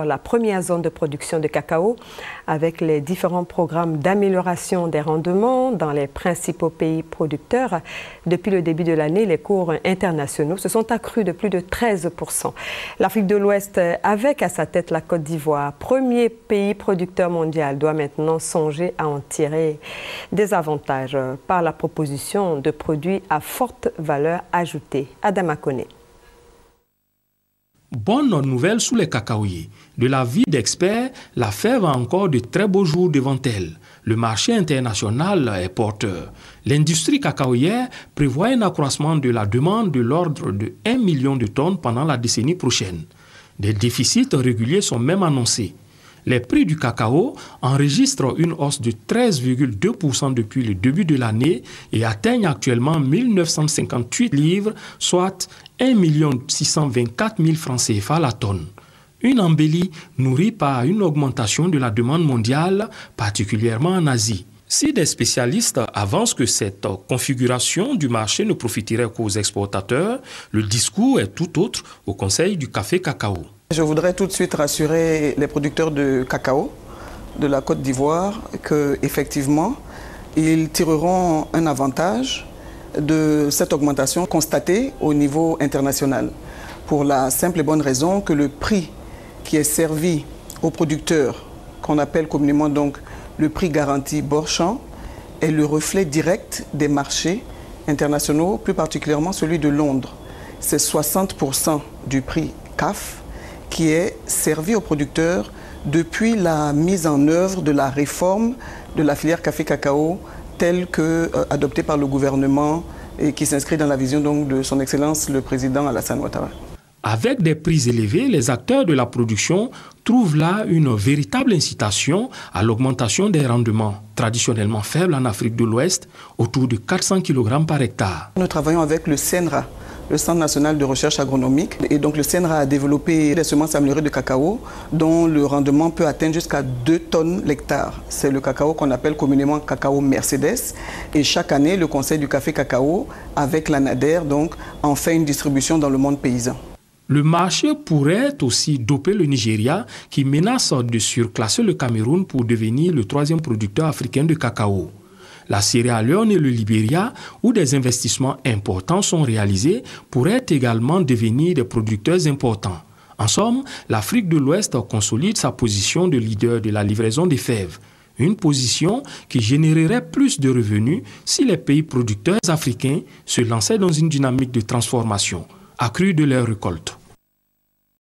La première zone de production de cacao avec les différents programmes d'amélioration des rendements dans les principaux pays producteurs. Depuis le début de l'année, les cours internationaux se sont accrus de plus de 13%. L'Afrique de l'Ouest, avec à sa tête la Côte d'Ivoire, premier pays producteur mondial, doit maintenant songer à en tirer des avantages par la proposition de produits à forte valeur ajoutée. Adama Kone. Bonne nouvelle sous les cacaoyers. De l'avis d'experts, la fève a encore de très beaux jours devant elle. Le marché international est porteur. L'industrie cacaoyère prévoit un accroissement de la demande de l'ordre de 1 million de tonnes pendant la décennie prochaine. Des déficits réguliers sont même annoncés. Les prix du cacao enregistrent une hausse de 13,2% depuis le début de l'année et atteignent actuellement 1 958 livres, soit 1 624 000 francs CFA la tonne. Une embellie nourrie par une augmentation de la demande mondiale, particulièrement en Asie. Si des spécialistes avancent que cette configuration du marché ne profiterait qu'aux exportateurs, le discours est tout autre au Conseil du café cacao. Je voudrais tout de suite rassurer les producteurs de cacao de la Côte d'Ivoire qu'effectivement, ils tireront un avantage de cette augmentation constatée au niveau international. Pour la simple et bonne raison que le prix qui est servi aux producteurs, qu'on appelle communément donc le prix garanti bord-champ, est le reflet direct des marchés internationaux, plus particulièrement celui de Londres. C'est 60% du prix CAF qui est servi aux producteurs depuis la mise en œuvre de la réforme de la filière café-cacao telle que adoptée par le gouvernement et qui s'inscrit dans la vision donc de son Excellence le Président Alassane Ouattara. Avec des prix élevés, les acteurs de la production trouvent là une véritable incitation à l'augmentation des rendements, traditionnellement faibles en Afrique de l'Ouest, autour de 400 kg par hectare. Nous travaillons avec le CNRA, le Centre national de recherche agronomique. Et donc le CNRA a développé des semences améliorées de cacao dont le rendement peut atteindre jusqu'à 2 tonnes l'hectare. C'est le cacao qu'on appelle communément cacao Mercedes. Et chaque année, le Conseil du café cacao, avec l'ANADER, donc, en fait une distribution dans le monde paysan. Le marché pourrait aussi doper le Nigeria qui menace de surclasser le Cameroun pour devenir le 3e producteur africain de cacao. La Sierra Leone et le Libéria, où des investissements importants sont réalisés, pourraient également devenir des producteurs importants. En somme, l'Afrique de l'Ouest consolide sa position de leader de la livraison des fèves. Une position qui générerait plus de revenus si les pays producteurs africains se lançaient dans une dynamique de transformation accrue de leurs récoltes.